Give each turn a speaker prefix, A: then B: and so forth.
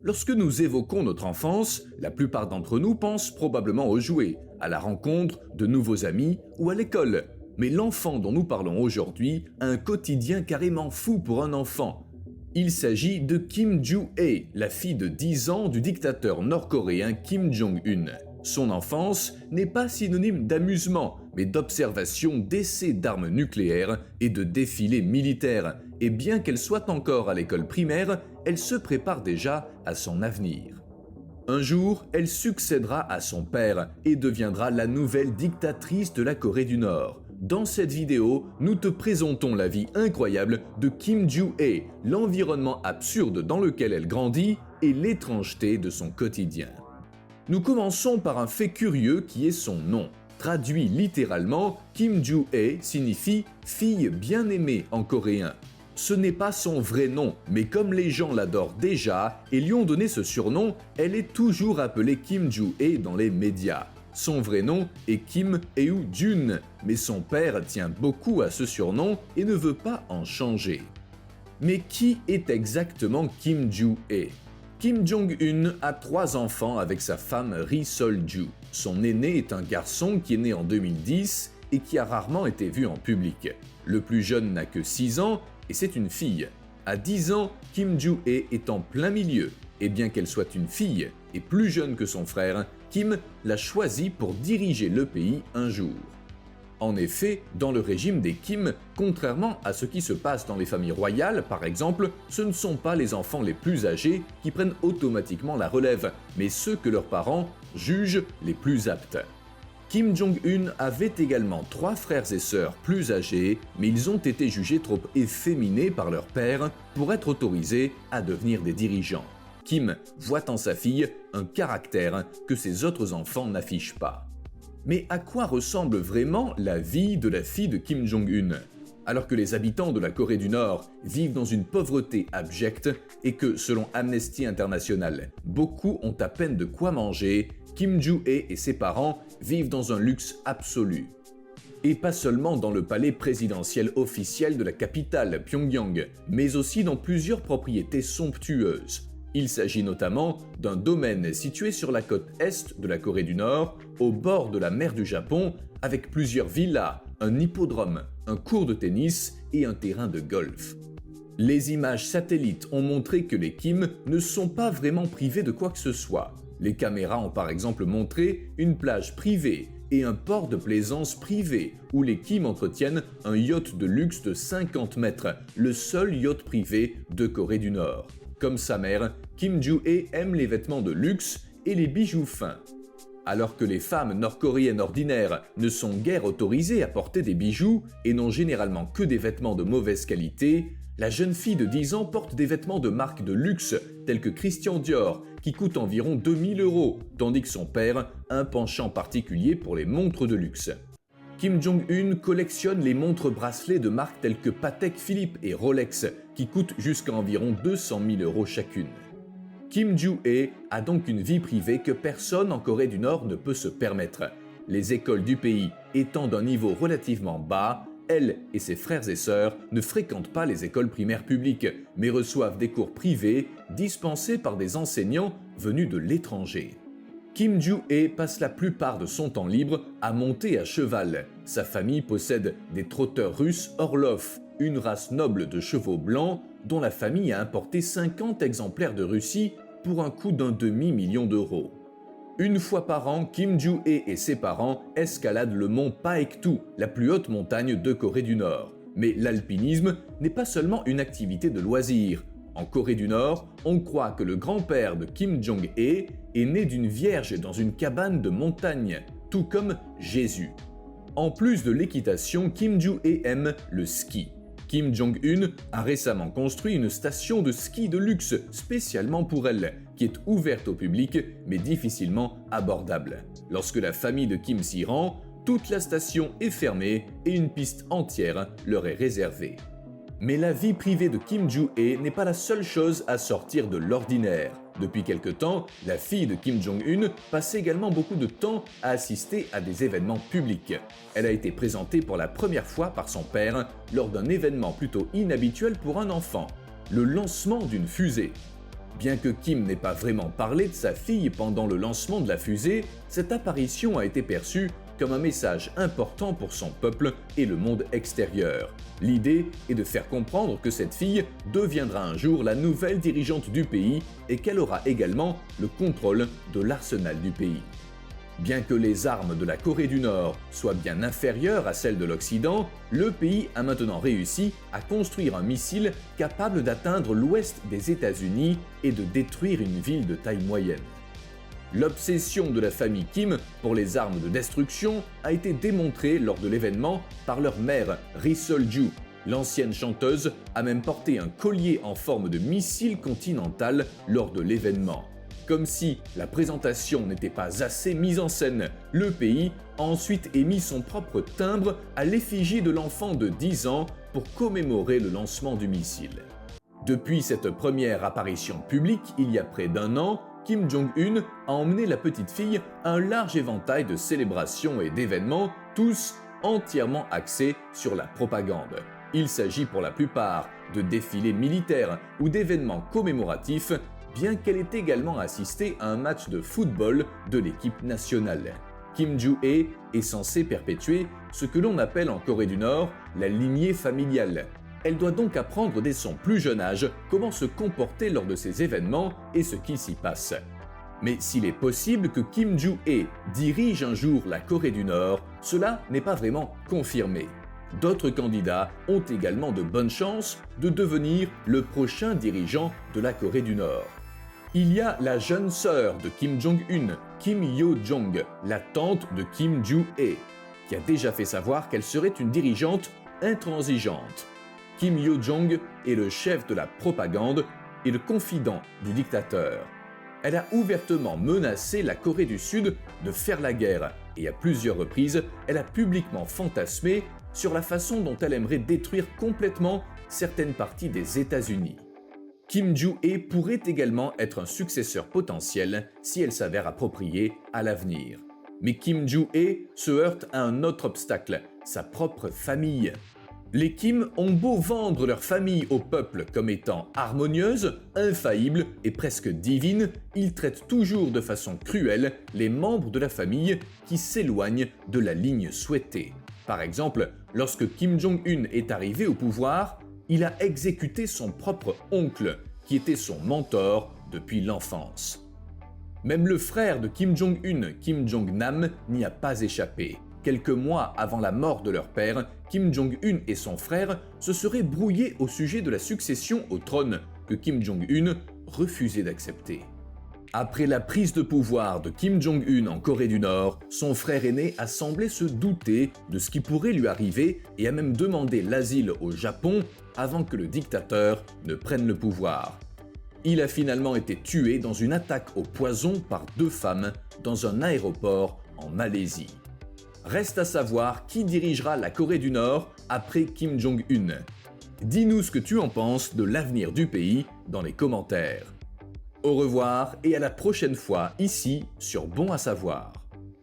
A: Lorsque nous évoquons notre enfance, la plupart d'entre nous pensent probablement aux jouets, à la rencontre de nouveaux amis ou à l'école. Mais l'enfant dont nous parlons aujourd'hui a un quotidien carrément fou pour un enfant. Il s'agit de Kim Joo-hae, la fille de 10 ans du dictateur nord-coréen Kim Jong-un. Son enfance n'est pas synonyme d'amusement, mais d'observation d'essais d'armes nucléaires et de défilés militaires. Et bien qu'elle soit encore à l'école primaire, elle se prépare déjà à son avenir. Un jour, elle succédera à son père et deviendra la nouvelle dictatrice de la Corée du Nord. Dans cette vidéo, nous te présentons la vie incroyable de Kim Joo-hae, l'environnement absurde dans lequel elle grandit et l'étrangeté de son quotidien. Nous commençons par un fait curieux qui est son nom. Traduit littéralement, Kim Joo-hae signifie « fille bien-aimée » en coréen. Ce n'est pas son vrai nom, mais comme les gens l'adorent déjà et lui ont donné ce surnom, elle est toujours appelée Kim Joo-hae dans les médias. Son vrai nom est Kim Eun-jun, mais son père tient beaucoup à ce surnom et ne veut pas en changer. Mais qui est exactement Kim Joo-hae ? Kim Jong-un a 3 enfants avec sa femme Ri Sol-ju. Son aîné est un garçon qui est né en 2010 et qui a rarement été vu en public. Le plus jeune n'a que 6 ans et c'est une fille. À 10 ans, Kim Joo-hae est en plein milieu. Et bien qu'elle soit une fille et plus jeune que son frère, Kim l'a choisi pour diriger le pays un jour. En effet, dans le régime des Kim, contrairement à ce qui se passe dans les familles royales par exemple, ce ne sont pas les enfants les plus âgés qui prennent automatiquement la relève, mais ceux que leurs parents jugent les plus aptes. Kim Jong-un avait également 3 frères et sœurs plus âgés, mais ils ont été jugés trop efféminés par leur père pour être autorisés à devenir des dirigeants. Kim voit en sa fille un caractère que ses autres enfants n'affichent pas. Mais à quoi ressemble vraiment la vie de la fille de Kim Jong-un ? Alors que les habitants de la Corée du Nord vivent dans une pauvreté abjecte et que, selon Amnesty International, beaucoup ont à peine de quoi manger, Kim Joo-hae et ses parents vivent dans un luxe absolu. Et pas seulement dans le palais présidentiel officiel de la capitale, Pyongyang, mais aussi dans plusieurs propriétés somptueuses. Il s'agit notamment d'un domaine situé sur la côte est de la Corée du Nord, au bord de la mer du Japon, avec plusieurs villas, un hippodrome, un court de tennis et un terrain de golf. Les images satellites ont montré que les Kim ne sont pas vraiment privés de quoi que ce soit. Les caméras ont par exemple montré une plage privée et un port de plaisance privé où les Kim entretiennent un yacht de luxe de 50 mètres, le seul yacht privé de Corée du Nord. Comme sa mère, Kim Joo-hae aime les vêtements de luxe et les bijoux fins. Alors que les femmes nord-coréennes ordinaires ne sont guère autorisées à porter des bijoux et n'ont généralement que des vêtements de mauvaise qualité, la jeune fille de 10 ans porte des vêtements de marque de luxe tels que Christian Dior qui coûtent environ 2000 €, tandis que son père a un penchant particulier pour les montres de luxe. Kim Jong-un collectionne les montres bracelets de marques telles que Patek Philippe et Rolex, qui coûtent jusqu'à environ 200 000 € chacune. Kim Joo-hae a donc une vie privée que personne en Corée du Nord ne peut se permettre. Les écoles du pays étant d'un niveau relativement bas, elle et ses frères et sœurs ne fréquentent pas les écoles primaires publiques, mais reçoivent des cours privés dispensés par des enseignants venus de l'étranger. Kim Joo-hae passe la plupart de son temps libre à monter à cheval. Sa famille possède des trotteurs russes Orlov, une race noble de chevaux blancs dont la famille a importé 50 exemplaires de Russie pour un coût d'1 demi-million d'euros. Une fois par an, Kim Joo-hae et ses parents escaladent le mont Paektu, la plus haute montagne de Corée du Nord. Mais l'alpinisme n'est pas seulement une activité de loisir. En Corée du Nord, on croit que le grand-père de Kim Jong-hae est né d'une vierge dans une cabane de montagne, tout comme Jésus. En plus de l'équitation, Kim Joo-hae aime le ski. Kim Jong-un a récemment construit une station de ski de luxe spécialement pour elle, qui est ouverte au public mais difficilement abordable. Lorsque la famille de Kim s'y rend, toute la station est fermée et une piste entière leur est réservée. Mais la vie privée de Kim Joo-hae n'est pas la seule chose à sortir de l'ordinaire. Depuis quelque temps, la fille de Kim Jong-un passe également beaucoup de temps à assister à des événements publics. Elle a été présentée pour la première fois par son père lors d'un événement plutôt inhabituel pour un enfant, le lancement d'une fusée. Bien que Kim n'ait pas vraiment parlé de sa fille pendant le lancement de la fusée, cette apparition a été perçue comme un message important pour son peuple et le monde extérieur. L'idée est de faire comprendre que cette fille deviendra un jour la nouvelle dirigeante du pays et qu'elle aura également le contrôle de l'arsenal du pays. Bien que les armes de la Corée du Nord soient bien inférieures à celles de l'Occident, le pays a maintenant réussi à construire un missile capable d'atteindre l'ouest des États-Unis et de détruire une ville de taille moyenne. L'obsession de la famille Kim pour les armes de destruction a été démontrée lors de l'événement par leur mère, Ri Sol-ju. L'ancienne chanteuse a même porté un collier en forme de missile continental lors de l'événement. Comme si la présentation n'était pas assez mise en scène, le pays a ensuite émis son propre timbre à l'effigie de l'enfant de 10 ans pour commémorer le lancement du missile. Depuis cette première apparition publique, il y a près d'un an, Kim Jong-un a emmené la petite fille à un large éventail de célébrations et d'événements, tous entièrement axés sur la propagande. Il s'agit pour la plupart de défilés militaires ou d'événements commémoratifs, bien qu'elle ait également assisté à un match de football de l'équipe nationale. Kim Joo-hae est censée perpétuer ce que l'on appelle en Corée du Nord la lignée familiale. Elle doit donc apprendre dès son plus jeune âge comment se comporter lors de ces événements et ce qui s'y passe. Mais s'il est possible que Kim Joo-hae dirige un jour la Corée du Nord, cela n'est pas vraiment confirmé. D'autres candidats ont également de bonnes chances de devenir le prochain dirigeant de la Corée du Nord. Il y a la jeune sœur de Kim Jong-un, Kim Yo-jong, la tante de Kim Joo-hae, qui a déjà fait savoir qu'elle serait une dirigeante intransigeante. Kim Yo-jong est le chef de la propagande et le confident du dictateur. Elle a ouvertement menacé la Corée du Sud de faire la guerre et à plusieurs reprises, elle a publiquement fantasmé sur la façon dont elle aimerait détruire complètement certaines parties des États-Unis. Kim Joo-hae pourrait également être un successeur potentiel si elle s'avère appropriée à l'avenir. Mais Kim Joo-hae se heurte à un autre obstacle, sa propre famille. Les Kim ont beau vendre leur famille au peuple comme étant harmonieuse, infaillible et presque divine, ils traitent toujours de façon cruelle les membres de la famille qui s'éloignent de la ligne souhaitée. Par exemple, lorsque Kim Jong-un est arrivé au pouvoir, il a exécuté son propre oncle, qui était son mentor depuis l'enfance. Même le frère de Kim Jong-un, Kim Jong-nam, n'y a pas échappé. Quelques mois avant la mort de leur père, Kim Jong-un et son frère se seraient brouillés au sujet de la succession au trône, que Kim Jong-un refusait d'accepter. Après la prise de pouvoir de Kim Jong-un en Corée du Nord, son frère aîné a semblé se douter de ce qui pourrait lui arriver et a même demandé l'asile au Japon avant que le dictateur ne prenne le pouvoir. Il a finalement été tué dans une attaque au poison par 2 femmes dans un aéroport en Malaisie. Reste à savoir qui dirigera la Corée du Nord après Kim Jong-un. Dis-nous ce que tu en penses de l'avenir du pays dans les commentaires. Au revoir et à la prochaine fois ici sur Bon à savoir.